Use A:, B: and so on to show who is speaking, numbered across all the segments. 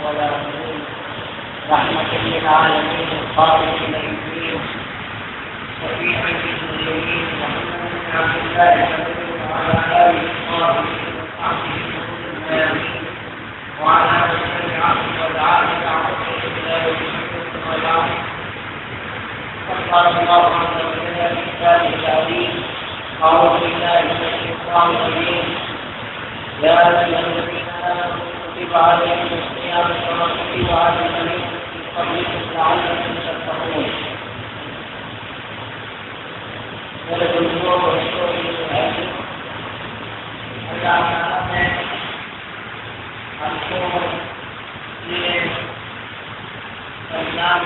A: والآخرين رحمة للعالمين الخالق الأمين شفيع المسلمين محمد بن عبد الله وعلى آله وصحبه الميامين وعلى من تبعهم ودعا بدعوته إلى يوم الدين وبعد قال الله عز وجل في كتابه العظيم أعوذ بالله من الشيطان الرجيم يا أيها الذين آمنوا كتب عليكم الصيام كما كتب على الذين من قبلكم لعلكم تتقون ولكم النور والشكر لله اللہ تعالیٰ نے ہم کو یہ ایام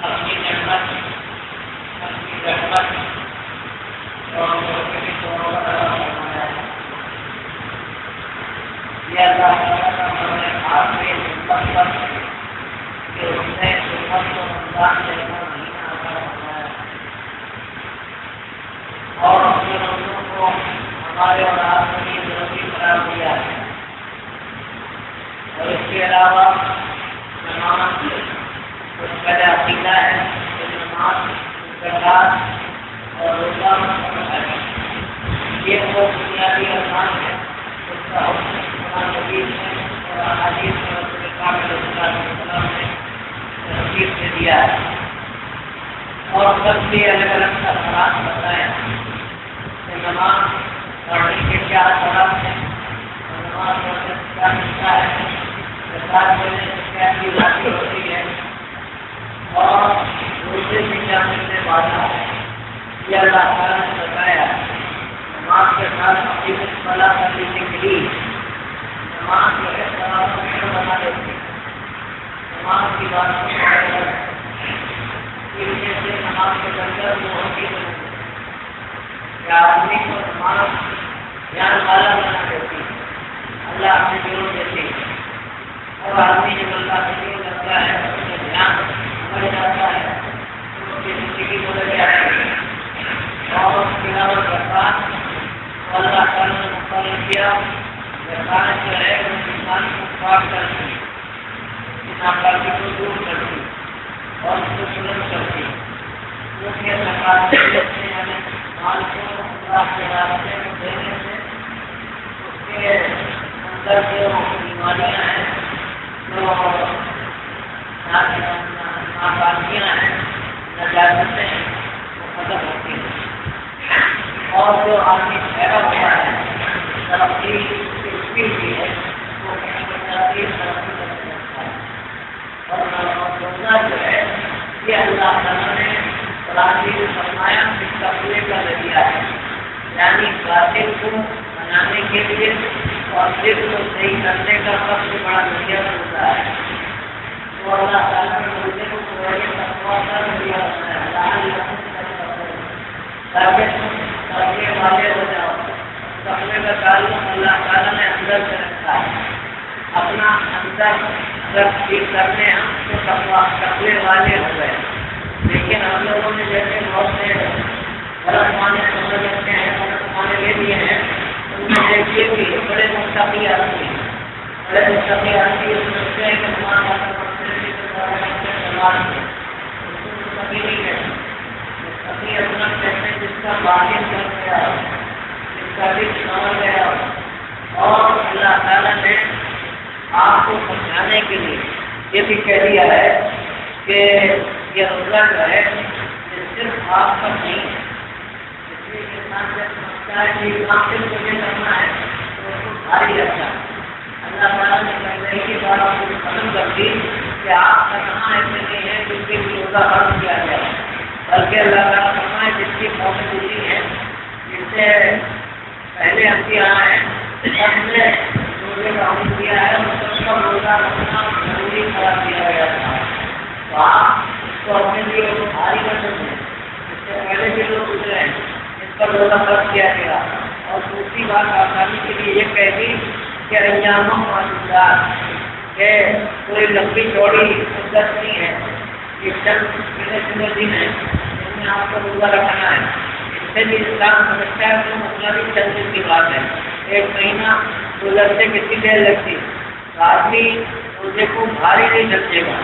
A: اپنی نعمت اپنی رحمت اور یہ اللہ تعالیٰ کا ہمیں آخری نعمت پر کہ اس نے امت کو رمضان جیسا مہینہ عطا فرمایا اور اپنے بندوں کو ہمارے اور آپ کے لیے ضروری قرار دیا ہے اور اس کے علاوہ نماز کچھ پہلے عقیدہ ہے کہ نماز زکوٰۃ اور روزہ ہے یہ وہ بنیادی ارکان ہے اس کا حکم قرآن مجید میں اور احادیث میں رسول کامل صلی اللہ علیہ وسلم نے تحقیق سے دیا ہے اور سب سے الگ الگ اثرات بتائے کہ نماز پڑھنے کے کیا اثرات ہیں اور نماز پڑھنے سے کیا ملتا ہے زکوٰۃ دینے سے کیا چیز حاصل ہوتی ہے اور روزے سے کیا ملنے والا ہے یہ اللہ تعالیٰ نے بتایا نماز کے ساتھ اپنی مطالعہ کر لینے کے لیے نماز جو ہے بنا دیتی ہے نماز کی بات سے نماز کے اندر وہ ہوتی ہے کہ آدمی کو نماز دھیان والا بنا دیتی ہے اللہ اپنے دلوں دیتی ہے اور آدمی جب اللہ سے دل کرتا ہے اس کا دھیان بڑھ جاتا ہے اس کی زندگی بدل جاتی ہے اور اس کے علاوہ زکوٰۃ اللہ تعالیٰ نے مقرر کیا زکوٰۃ جو ہے وہ انسان کو پاک کرتی ہے ناپاکی کو دور کرتی اور اس کو بلند کرتی کیونکہ زکوٰۃ سے ہمیں مال کو اللہ کے راستے میں دینے سے اس کے اندر جو بیماریاں ہیں جو ناپاکیاں ہیں نجاستیں ہیں وہ ختم ہوتی ہیں اور جو آدمی ٹھہرا ہوا ہے ترقی کی ہوئی ہے وہ کہیں بچاتی ترقی کرنے لگتا ہے اور روزہ جو ہے یہ اللہ تعالیٰ نے تراجی فرمایا اس تقوی کا ذریعہ ہے یعنی باطل کو بنانے کے لیے اور دل کو صحیح کرنے کا سب سے بڑا ذریعہ ہوتا ہے تو اللہ تعالیٰ نے روزے کو تقوی کا ذریعہ بنایا تاکہ تقوی والے ہو جاؤ تقوی کا تعلق اللہ تعالیٰ نے اندر سے رکھا ہے اپنا اندر اگر ٹھیک کرنے ہم تو تقوی والے ہو گئے لیکن ہم لوگوں نے جیسے بہت سے غلط معنی سمجھ رکھتے ہیں غلط معنی لے لیے ہیں ان میں دیکھیے کہ بڑے مستقی آتی ہیں بڑے مستقی آتی ہے سمجھتے ہیں کہ ہمارا مستقی نہیں ہے مستقی اپنا کہتے ہیں جس کا باطن کر گیا جس کا دل سمجھ گیا اور اللہ تعالیٰ نے آپ کو سمجھانے کے لیے یہ بھی کہہ دیا ہے کہ یہ روزہ جو ہے یہ صرف آپ کا نہیں ہے اس لیے انسان جب سمجھتا ہے کہ آپ صرف مجھے کرنا ہے تو اس کو بھاری لگتا ہے اللہ تعالیٰ نے کہنے کی بات آپ کو ختم کر دی کہ آپ کا کہاں ایسے نہیں ہے جس کے بھی روزہ فرض کیا جائے بلکہ اللہ تعالیٰ فرمائے جس کی موجودگی ہے جس سے پہلے انبیاء ہیں سب نے روزے کا حکم دیا ہے اور سب کا روزہ رکھنا ضروری قرار دیا گیا تھا تو آپ اس کو اپنے لیے بھاری کر سکتے ہیں اس سے پہلے بھی لوگ گزرے ہیں اس پر روزہ فرض کیا گیا اور دوسری بات آسانی کے لیے یہ کہہ دی کہ ایام معدودات کہ کوئی لمبی چوڑی مدت نہیں ہے یہ چند گنے دن ہے جن میں آپ کو روزہ رکھنا ہے اس سے بھی اسلام سمجھتا ہے تو مسئلہ بھی چند دن کی بات ہے ایک مہینہ گزرتے کتنی دیر لگتی تو آدمی روزے کو بھاری نہیں سمجھے گا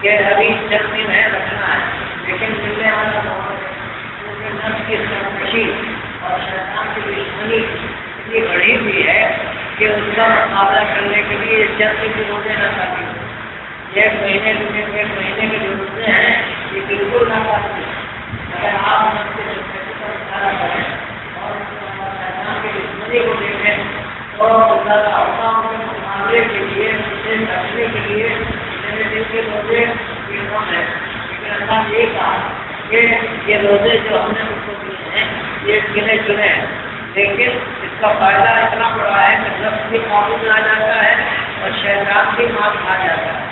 A: کہ ابھی 10 دن ہے رکھنا ہے، لیکن ملنے والا نفس کی سرکشی اور شیطان کی دشمنی اتنی بڑی ہوئی ہے کہ اس کا مقابلہ کرنے کے لیے 10 دن بھی روزے نہ کافی، 1 مہینے کے جو روزے ہیں یہ بالکل نہ کافی۔ اگر آپ نفس کی سرکشی پر اشارہ کریں اور شیطان کی دشمنی کو دیکھیں تو اللہ تعالیٰ کے مقابلے کے لیے اسے رکھنے کے لیے میرے دل کے روزے ہے، لیکن اللہ نے یہ کہا کہ یہ روزے جو ہم نے اس کو دیے ہیں یہ گنے چنے ہیں، لیکن اس کا فائدہ اتنا بڑا ہے کہ نفس بھی قابو میں آ جاتا ہے اور شیطان بھی مات کھا جاتا ہے۔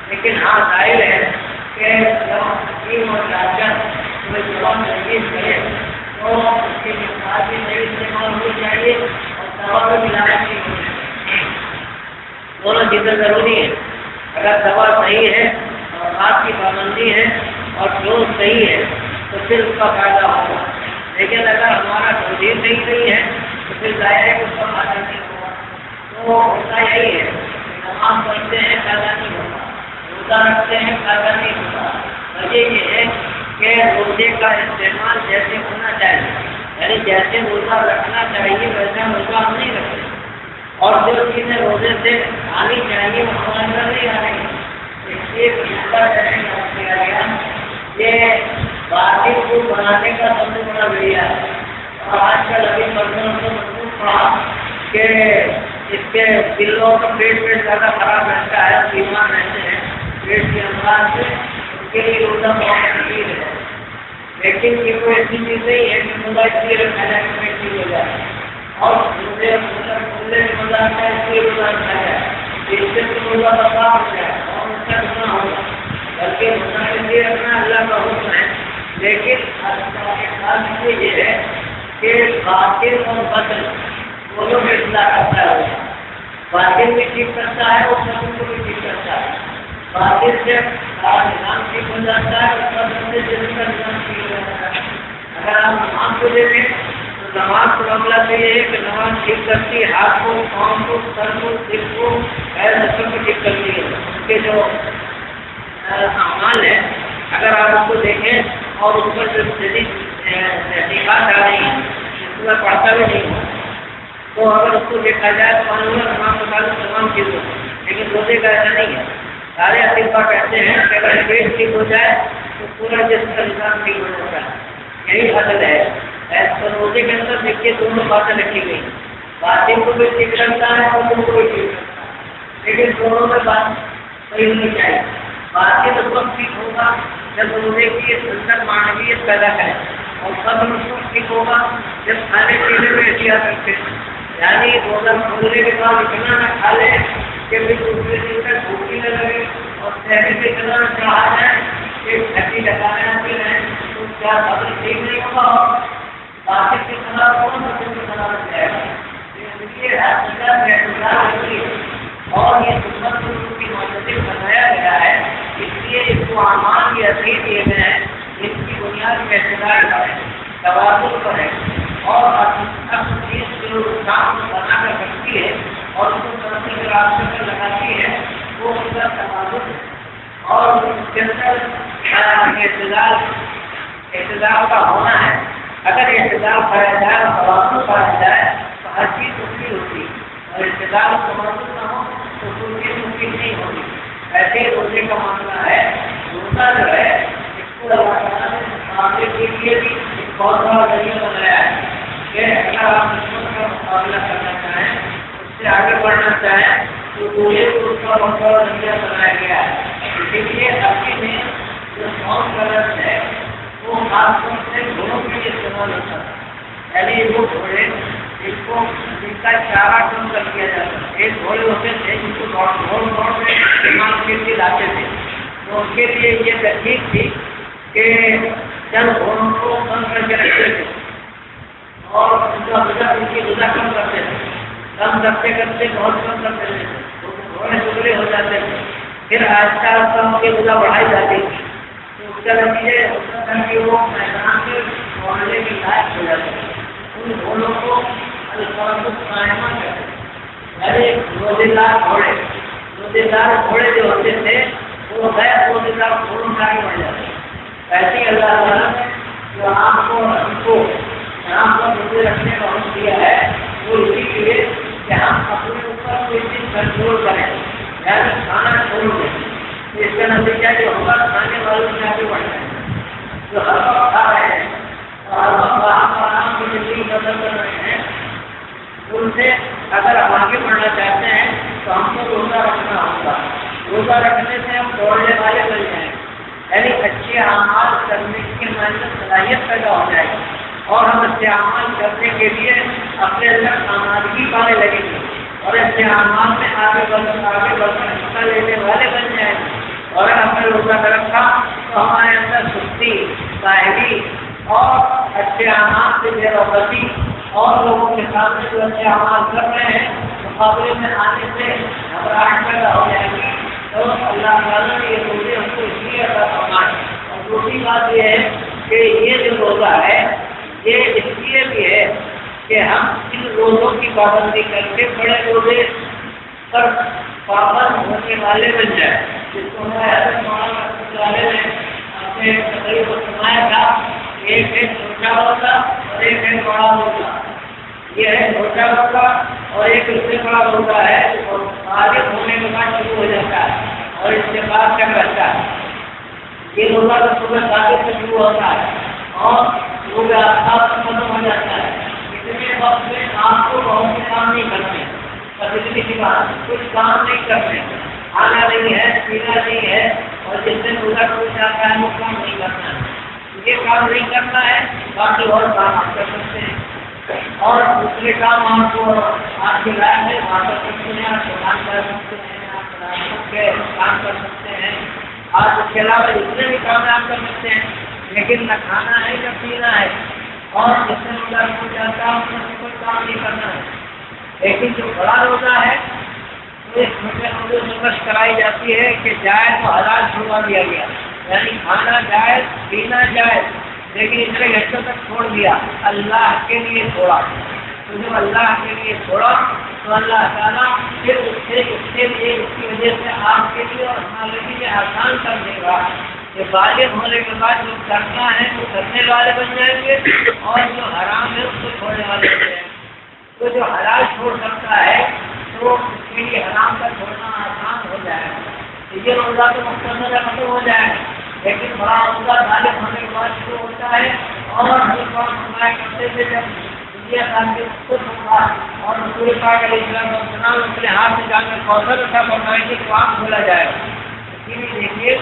A: لیکن ہاں ظاہر ہے کہ جب حکیم اور لاجت کوئی جواب تجویز کرے تو اس کی مقدار بھی صحیح استعمال ہونی چاہیے اور دوا بھی ملانا چاہیے، دونوں چیزیں ضروری ہیں۔ اگر دوا صحیح ہے اور بات کی پابندی ہے اور ڈوز صحیح ہے تو پھر اس کا فائدہ ہوگا، لیکن اگر ہمارا توجہ صحیح نہیں ہے تو پھر ظاہر ہے کہ اس کا فائدہ نہیں ہوگا۔ تو ہوتا یہی ہے کہ نماز پڑھتے ہیں فائدہ نہیں ہوگا، روزہ رکھتے ہیں فائدہ نہیں ہوگا۔ وجہ یہ ہے کہ روزے کا استعمال جیسے ہونا چاہیے، یعنی جیسے روزہ رکھنا چاہیے ویسا روزہ ہم نہیں رکھتے، اور جو چیزیں روزے سے آنی چاہیے وہ ہمارے اندر نہیں آ رہی۔ اس لیے کیا گیا یہ باطل کو بنانے کا سب سے بڑا ذریعہ ہے، اور آج کل ابھی پردوں کو محسوس کہا کہ اس کے دلوں کا پیٹ زیادہ خراب رہتا ہے، بیمار رہتے ہیں پیٹ کے امراض سے، ان کے لیے روزہ بہت مشکل ہے، لیکن یہ کوئی ایسی چیز نہیں ہے کہ روزہ اس لیے رکھا جائے کہ پیٹ ٹھیک ہو جائے، اور روزے کھلنے میں مزہ آتا ہے اس لیے روزہ رکھا جائے، اس سے تو روزہ برباد ہو جائے اور اس کا گناہ ہوگا، بلکہ روزہ کے لیے رکھنا اللہ کا حکم ہے۔ لیکن یہ ہے کہ باطل اور بدل دونوں میں اصلاح کرتا ہے، باطل بھی ٹھیک کرتا ہے اور بدل کو بھی ٹھیک کرتا ہے۔ باطل سے نظام ٹھیک ہو جاتا ہے، اس کا بندے سے اس کا نظام ٹھیک ہو جاتا ہے۔ اگر آپ نماز کو دیکھیں تو نماز کا معاملہ تو یہ ہے کہ نماز ٹھیک کرتی ہے، ہاتھ کو، پاؤں کو، سر کو، دل کو، پیر نسل کو ٹھیک کرتی ہے۔ ان کے جو اعمال ہے اگر آپ اس کو دیکھیں اور اس پر جو تحقیقات آ رہی ہیں اس میں پڑھتا بھی نہیں ہو تو اگر اس کو دیکھا جائے تو معلوم ہے تمام مطالب تمام چیزوں، لیکن روزے کا ایسا نہیں ہے۔ سارے اطباء کہتے ہیں کہ اگر پیٹ ٹھیک ہو جائے تو پورا جسم کا نظام ٹھیک ہو جاتا ہے، یہی حاصل ہے۔ ایسے روزے کے اندر دیکھیے دونوں باتیں رکھی گئی، باطن کو بھی ٹھیک کرتا ہے اور تم کو بھی ٹھیک کرتا ہے، لیکن دونوں میں بات صحیح ہونی چاہیے۔ باطن اس وقت ٹھیک ہوگا جب روزے کی سنت معنویت پیدا کرے، اور سب اس وقت ٹھیک ہوگا جب کھانے پینے میں احتیاط رکھتے ہیں، یعنی روزہ کھولنے کے بعد اتنا نہ کھا لے کہ پھر دوسرے دن تک بھوک نہ لگے اور صحت سے اتنا چڑھا جائے کہ ہڈی لگانے آتی رہے تو کیا بدل ٹھیک نہیں ہوگا، باطن کے خلاف کون بدل کے خلاف ہو جائے گا۔ اور یہ سنت کی معتدل بنایا گیا ہے، اس لیے اس کو اعمال کی اصلیت دیے گئے ہیں، اس کی بنیاد میں اعتدال پر ہے، توازن پر ہے، اور اپنی چیز جو کام بنا کر رکھتی ہے اور اس کو ترقی کے راستے پر لگاتی ہے وہ اس کا توازن اور اس کے اندر اعتدال کا ہونا ہے۔ اگر اعتدال پایا جائے اور توازن پایا جائے تو ہر چیز مفید ہوتی ہے، اور اعتدال اور توازن نہ ہو تو کوئی چیز مفید نہیں ہوتی۔ ایسے ہی روزے کا معاملہ ہے، روزہ جو ہے اس کو اللہ تعالیٰ نے مقابلے کے لیے بھی ایک بہت بڑا ذریعہ بنایا ہے کہ اگر آپ دشمن کا مقابلہ کرنا چاہیں، اس سے آگے بڑھنا چاہیں تو روزے کو اس کا بہت بڑا ذریعہ بنایا گیا ہے۔ اسی لیے عربی میں جو ساؤنڈ کا لفظ ہے وہ خاص طور سے گھوڑوں کے لیے استعمال ہوتا ہے، یعنی وہ گھوڑے جس کو جن کا چارہ کم کر دیا جاتا ہے، ایک گھوڑے ہوتے تھے جن کو دوڑ میں استعمال کے لیے لاتے تھے، تو ان کے لیے یہ تکنیک تھی کہ جب گھوڑوں کو کم کر کے رکھتے تھے اور ان کا وجہ ان کی غذا کم کرتے تھے، کم کرتے کرتے بہت کم کرتے تھے تو گھوڑے ٹکڑے ہو جاتے تھے، پھر آہستہ آہستہ ان کی غذا بڑھائی جاتی تھی، تو اس کا نتیجہ ہوتا تھا کہ وہ میدان میں دوڑنے کی لائق ہو جاتے تھے۔ ان گھوڑوں کو الفاظ قائمہ کہتے ہیں، ارے روزیدار گھوڑے جو ہوتے تھے وہ غیر روزیدار گھوڑوں کا ہی بن جاتے. ایسے ہی اللہ تعالیٰ نے جو آپ کو ہم کو یہاں پر روزے رکھنے کا حکم دیا ہے وہ اسی کے لیے کہ ہم اپنے اوپر کوئی چیز کنٹرول کریں, یعنی کھانا چھوڑ دیں. اس کا نتیجہ جو ہوگا کھانے والوں میں آگے بڑھ جائیں گے. جو ہر وقت کھا رہے ہیں اور ہر وقت آرام کی زندگی بدل کر رہے ہیں, ان سے اگر ہم آگے بڑھنا چاہتے ہیں تو ہم کو روزہ رکھنا ہوگا. روزہ رکھنے سے ہم دوڑنے والے بن جائیں گے, یعنی اچھے اعمال کرنے کی ہماری صلاحیت پیدا ہو جائے گی اور ہم اچھے اعمال کرنے کے لیے اپنے اندر آمادگی پانے لگیں گے اور اچھے اعمال میں آگے بڑھ کر حصہ لینے والے بن جائیں گے. اور اگر ہم نے روزہ رکھا تو ہمارے اندر سستی, ظاہری اور اچھے اعمال سے بے رغبتی اور لوگوں کے سامنے جو اچھے اعمال کر رہے ہیں مقابلے میں آنے سے گھبراہٹ پیدا ہو جائے گی. تو اللہ تعالیٰ نے یہ روزے ہم کو اس لیے عطا فرمائے. اور دوسری بات یہ ہے کہ یہ جو روزہ ہے یہ اس لیے بھی ہے کہ ہم ان روزوں کی پابندی کر کے بڑے روزے پر پابند ہونے والے بن جائیں. جس کو میں حضرت مولانا رحمۃ اللہ علیہ نے اپنے تقریر کو سنایا تھا, ایک ہے چھوٹا روزہ اور ایک ہے بڑا روزہ. یہ ہے چھوٹا روزہ اور ایک اس سے بڑا روزہ ہے اور آگے ہونے کے بعد شروع ہو جاتا ہے اور اس کے بعد کیا کرتا ہے. یہ روزہ تو صبح صادق سے شروع ہوتا ہے اور روزہ آفتاب سے ختم ہو جاتا ہے. اتنے وقت میں آپ کو بہت سے کام نہیں کرتے, بس اتنی سی بات, کچھ کام نہیں کرتے, کھانا نہیں ہے, پینا نہیں ہے, اور جس سے روزہ ٹوٹ جاتا ہے وہ کام نہیں کرنا ہے. یہ کام نہیں کرنا ہے, باقی اور کام آپ کر سکتے ہیں. اور دوسرے کام آپ کو آپ کی رائے ہے وہاں کر سکتے ہیں, آپ قرآن کر سکتے ہیں, آپ کے کام کر سکتے ہیں, آپ اس کے علاوہ جتنے بھی کام آپ کر سکتے ہیں, لیکن نہ کھانا ہے نہ پینا ہے اور جس سے روزہ ٹوٹ جاتا ہے اس میں کوئی کام نہیں کرنا ہے. لیکن جو بڑا روزہ ہے تو اس میں روزے سے مشق کرائی جاتی ہے کہ جائز و حلال چھوڑوا دیا گیا, یعنی کھانا جائز, پینا جائز, لیکن اتنے گھنٹوں تک چھوڑ دیا, اللہ کے لیے چھوڑا. تو جب اللہ کے لیے چھوڑا تو اللہ تعالیٰ پھر اس کے لیے اس کی وجہ سے آپ کے لیے اور ہمارے لیے آسان کر دے گا کہ بالغ ہونے کے بعد جو کرنا ہے وہ کرنے والے بن جائیں گے اور جو حرام ہے اس کو چھوڑنے والے بن جائیں گے. تو جو حلال چھوڑ سکتا ہے تو اس کے لیے حرام کا چھوڑنا آسان ہو جائے گا. یہ روزہ تو مختصر ختم ہو جائے گا, لیکن بڑا روزہ بالغ ہونے کے بعد شروع ہوتا ہے اور ہر بار فرمایا کرتے تھے جب دنیا کا خود ہوگا اور رسول پاک علیہ السلام اپنے ہاتھ سے جا کر کوثر اٹھا فرمائیں گے تو آپ کھولا جائے گا. اسی لیے دیکھیے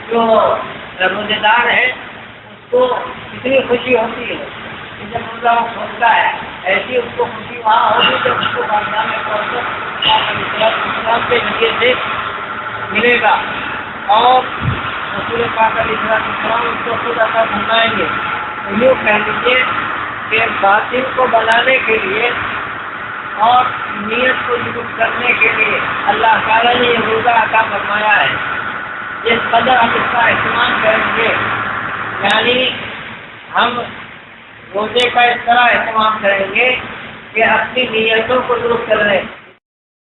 A: جو روزے دار ہے اس کو کتنی خوشی ہوتی ہے کہ جب روزہ وہ کھولتا ہے, ایسی اس کو خوشی وہاں ہوگی جب اس کو خاندان میں کوثر کے ذریعے سے ملے گا اور رسول پاک علیہ السلام اس کو خود عطا فرمائیں گے. تو یوں کہہ لیجیے کہ باطل کو بنانے کے لیے اور نیت کو درست کرنے کے لیے اللہ تعالیٰ نے یہ روزہ عطا فرمایا ہے. جس قدر ہم اس کا اہتمام کریں گے, یعنی ہم روزے کا اس طرح اہتمام کریں گے کہ اپنی نیتوں کو درست کر لیں.